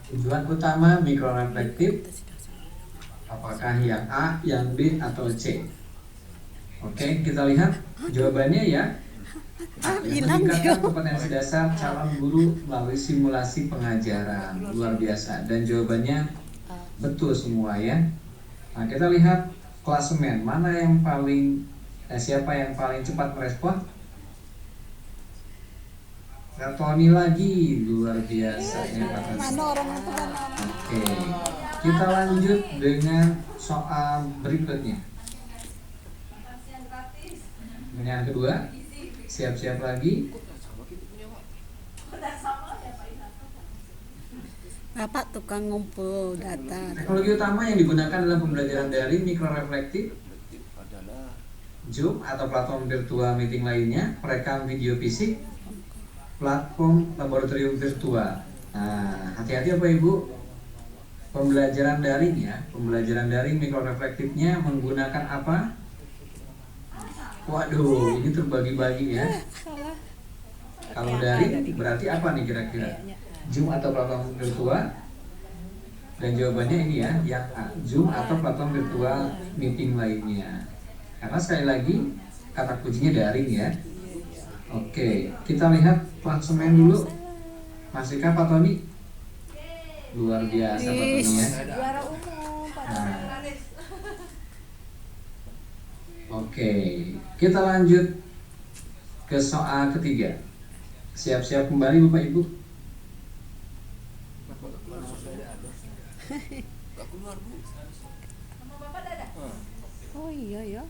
Tujuan utama mikroreflektif, apakah yang A, yang B, atau C? Oke, kita lihat jawabannya ya. Meningkatkan kompetensi dasar calon guru melalui simulasi pengajaran. Luar biasa. Dan jawabannya betul semua ya. Nah, kita lihat klasemen. Mana yang paling siapa yang paling cepat merespon? Tony lagi, luar biasa ya Pak Tony. Oke, kita lanjut dengan soal berikutnya. Yang kedua, siap-siap lagi. Bapak tukang ngumpul data. Teknologi utama yang digunakan dalam pembelajaran daring mikroreflektif, Zoom atau platform virtual meeting lainnya, perekam video fisik, platform laboratorium virtual. Nah, hati-hati apa Ibu? Pembelajaran daring ya, pembelajaran daring mikroreflektifnya menggunakan apa? Waduh, ini terbagi-bagi ya. Kalau daring berarti apa nih kira-kira? Zoom atau platform virtual? Dan jawabannya ini ya, yang A, Zoom atau platform virtual meeting lainnya. Karena sekali lagi kata kuncinya daring ya. Oke, kita lihat klasemen dulu. Masihkah Pak Tony? Luar biasa Pak Tony ya. Juara umum Nah, oke, kita lanjut ke soal ketiga. Siap-siap kembali Bapak Ibu. Oh iya ya.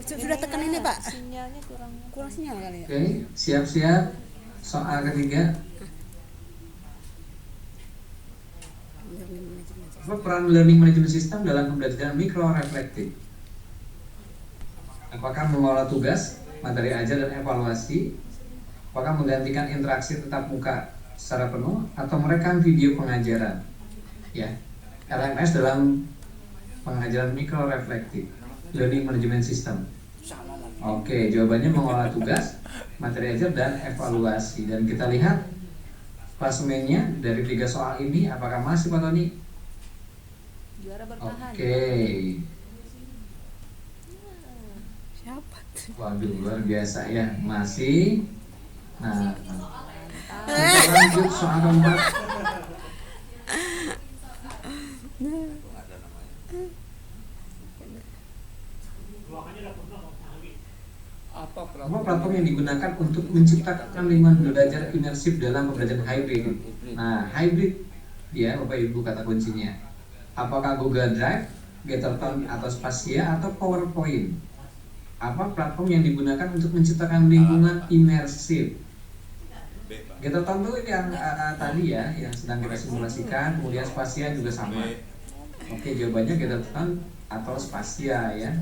Sudah tekan ini Pak. Sinyalnya Kurang sinyal kali ya. Oke, siap-siap soal ketiga. Apa peran learning management system dalam pembelajaran mikroreflektif? Apakah mengelola tugas, materi ajar dan evaluasi? Apakah menggantikan interaksi tatap muka secara penuh atau merekam video pengajaran? Ya, LMS dalam pengajaran mikroreflektif, learning management system. Oke, jawabannya mengelola tugas, materi ajar dan evaluasi. Dan kita lihat klasemennya dari 3 soal ini, apakah masih Pak Tony? juara bertahan. Oke. Siapa tuh? Waduh, luar biasa ya, masih. Nah, kita lanjut soal keempat. Apa platform yang digunakan untuk menciptakan lingkungan belajar imersif dalam pembelajaran hybrid? Nah, hybrid ya Bapak Ibu kata kuncinya. Apakah Google Drive, Gatherton atau Spasia atau PowerPoint? Apa platform yang digunakan untuk menciptakan lingkungan imersif? Gatherton itu yang tadi ya, yang sedang kita simulasikan. Kemudian Spasia juga sama. Oke, jawabannya Gatherton atau Spasia ya.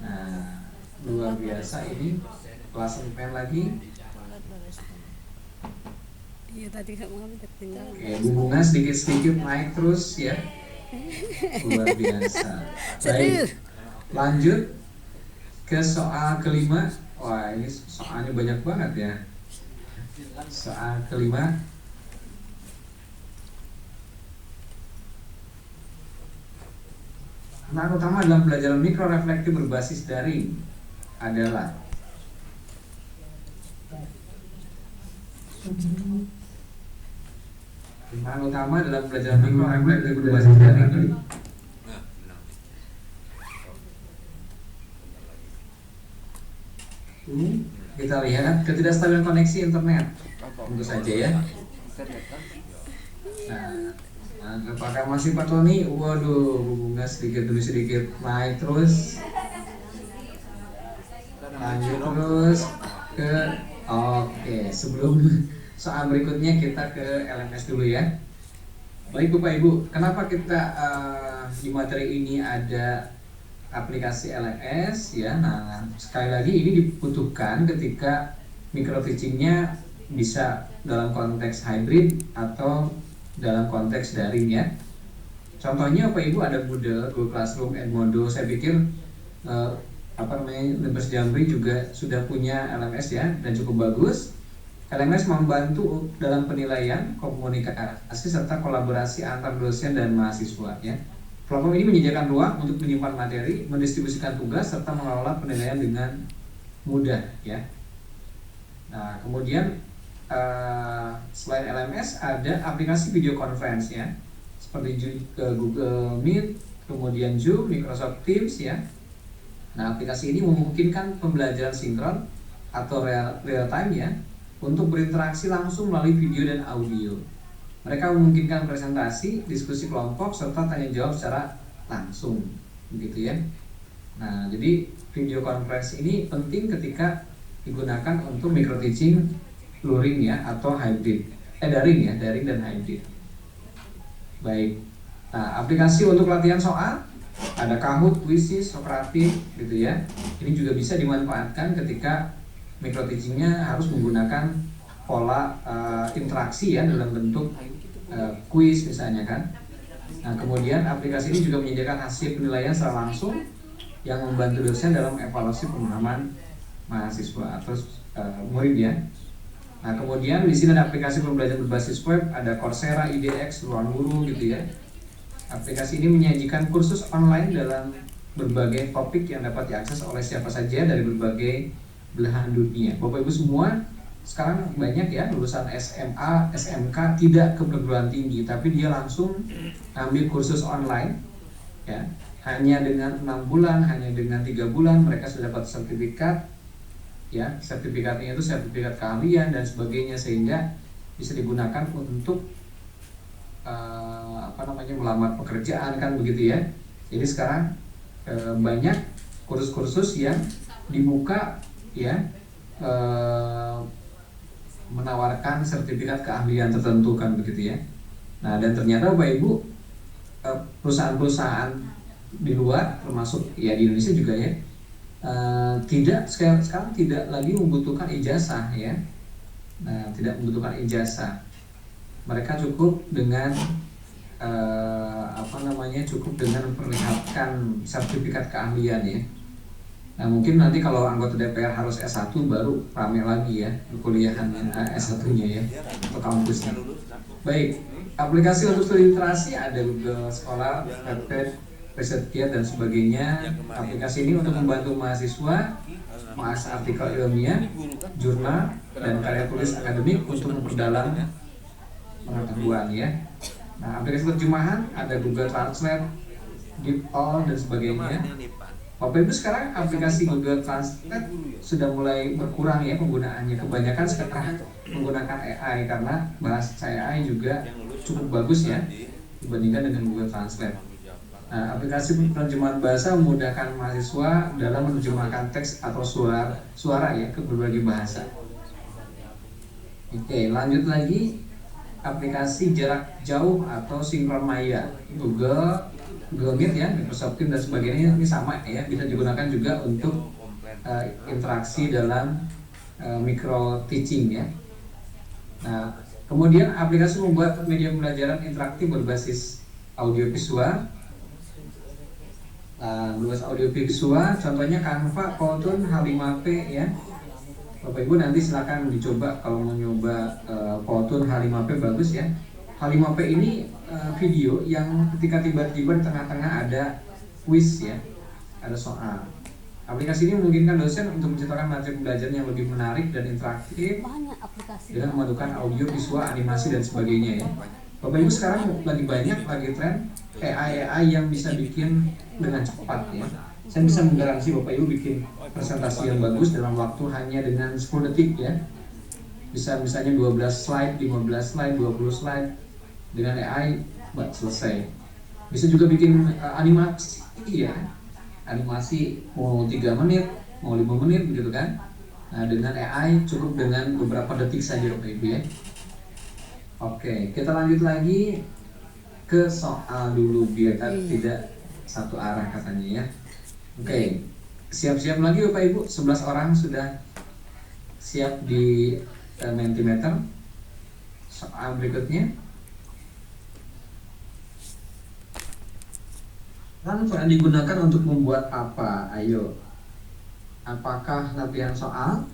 Nah, luar biasa ini kelas pen lagi. Iya tadi nggak mau ketinggalan. Oke, bunga sedikit-sedikit naik terus ya. Luar biasa. Baik, lanjut ke soal kelima. Wah, ini soalnya banyak banget ya. Soal kelima. Tantangan utama dalam pelajaran mikroreflektif berbasis daring adalah tantangan utama dalam pelajaran mikroreflektif berbasis daring. Kita lihat ketidakstabilan koneksi internet, tentu saja ya. Nah, apakah masih Pak Tony? Waduh, bunga sedikit demi sedikit naik terus. Lanjut terus ke oke, sebelum soal berikutnya kita ke LMS dulu ya. Baik Bapak Ibu, kenapa kita di materi ini ada aplikasi LMS ya? Nah, sekali lagi ini dibutuhkan ketika micro teachingnya bisa dalam konteks hybrid atau dalam konteks daring ya. Contohnya Bapak Ibu ada Moodle, Google Classroom, Edmodo. Saya pikir Universitas Jambi juga sudah punya LMS ya dan cukup bagus. LMS membantu dalam penilaian, komunikasi, serta kolaborasi antar dosen dan mahasiswa ya. Platform ini menyediakan ruang untuk menyimpan materi, mendistribusikan tugas, serta mengelola penilaian dengan mudah ya. Nah, kemudian selain LMS ada aplikasi video conference ya, seperti Google Meet, kemudian Zoom, Microsoft Teams ya. Nah, aplikasi ini memungkinkan pembelajaran sinkron atau real time ya, untuk berinteraksi langsung melalui video dan audio. Mereka memungkinkan presentasi, diskusi kelompok, serta tanya jawab secara langsung, begitu ya. Nah, jadi video conference ini penting ketika digunakan untuk micro teaching, luring ya, atau hybrid, daring ya, daring dan hybrid. Baik. Nah, aplikasi untuk latihan soal ada Kahoot, Quizzes, Socrative, gitu ya. Ini juga bisa dimanfaatkan ketika micro teachingnya harus menggunakan pola interaksi ya, dalam bentuk quiz misalnya kan. Nah, kemudian aplikasi ini juga menyediakan hasil penilaian secara langsung yang membantu dosen dalam evaluasi pemahaman mahasiswa atau murid ya. Nah, kemudian di sini ada aplikasi pembelajaran berbasis web, ada Coursera, IDX, Ruang Guru gitu ya. Aplikasi ini menyajikan kursus online dalam berbagai topik yang dapat diakses oleh siapa saja dari berbagai belahan dunia. Bapak Ibu semua, sekarang banyak ya lulusan SMA, SMK tidak ke perguruan tinggi, tapi dia langsung ambil kursus online ya. Hanya dengan 6 bulan, hanya dengan 3 bulan mereka sudah dapat sertifikat ya. Sertifikatnya itu sertifikat keahlian dan sebagainya, sehingga bisa digunakan untuk melamar pekerjaan kan begitu ya. Jadi sekarang banyak kursus-kursus yang dibuka ya, menawarkan sertifikat keahlian tertentu kan begitu ya. Nah, dan ternyata Bapak Ibu, perusahaan-perusahaan di luar termasuk ya di Indonesia juga ya, sekarang tidak lagi membutuhkan ijazah ya. Nah, tidak membutuhkan ijazah. Mereka cukup dengan cukup dengan memperlihatkan sertifikat keahlian ya. Nah, mungkin nanti kalau anggota DPR harus S1 baru ramai lagi ya kuliahannya, S1-nya ya, atau kampusnya. Baik, aplikasi untuk studi literasi ada Google Scholar, Wattpad, ResearchGate dan sebagainya. Aplikasi ini untuk membantu mahasiswa mengakses artikel ilmiah, jurnal, dan karya tulis akademik untuk memperdalam pengetahuan ya. Nah, aplikasi terjemahan ada Google Translate, DeepL dan sebagainya. Bapak Ibu, sekarang aplikasi Google Translate sudah mulai berkurang ya penggunaannya. Kebanyakan sekarang menggunakan AI karena bahasa AI juga cukup bagus ya dibandingkan dengan Google Translate. Nah, aplikasi penerjemahan bahasa memudahkan mahasiswa dalam menerjemahkan teks atau suara ya ke berbagai bahasa. Oke, lanjut lagi. Aplikasi jarak jauh atau sinkron maya, Google Meet ya, Microsoft Teams dan sebagainya, ini sama ya, bisa digunakan juga untuk interaksi dalam micro teaching ya. Nah, kemudian aplikasi membuat media pembelajaran interaktif berbasis audiovisual. Berbasis audiovisual, contohnya Canva, Powtoon, H5P ya. Bapak Ibu nanti silakan dicoba kalau mau nyoba Powtoon, H5P bagus ya. H5P ini video yang ketika tiba-tiba di tengah-tengah ada quiz ya, ada soal. Aplikasi ini memungkinkan dosen untuk menciptakan materi pembelajaran yang lebih menarik dan interaktif dengan memadukan audio, visual, animasi dan sebagainya ya. Bapak Ibu, sekarang lagi tren AI yang bisa bikin dengan cepat ya. Saya bisa menggaransi Bapak Ibu bikin presentasi yang bagus dalam waktu hanya dengan 10 detik ya. Bisa misalnya 12 slide, 15 slide, 20 slide. Dengan AI selesai. Bisa juga bikin animasi ya. Animasi mau 3 menit, mau 5 menit begitu kan. Nah, dengan AI cukup dengan beberapa detik saja Bapak Ibu ya. Oke, kita lanjut lagi ke soal dulu biar tidak satu arah katanya ya. Oke, siap-siap lagi Bapak Ibu, 11 orang sudah siap di Mentimeter. Soal berikutnya. Soal digunakan untuk membuat apa? Ayo. Apakah latihan soal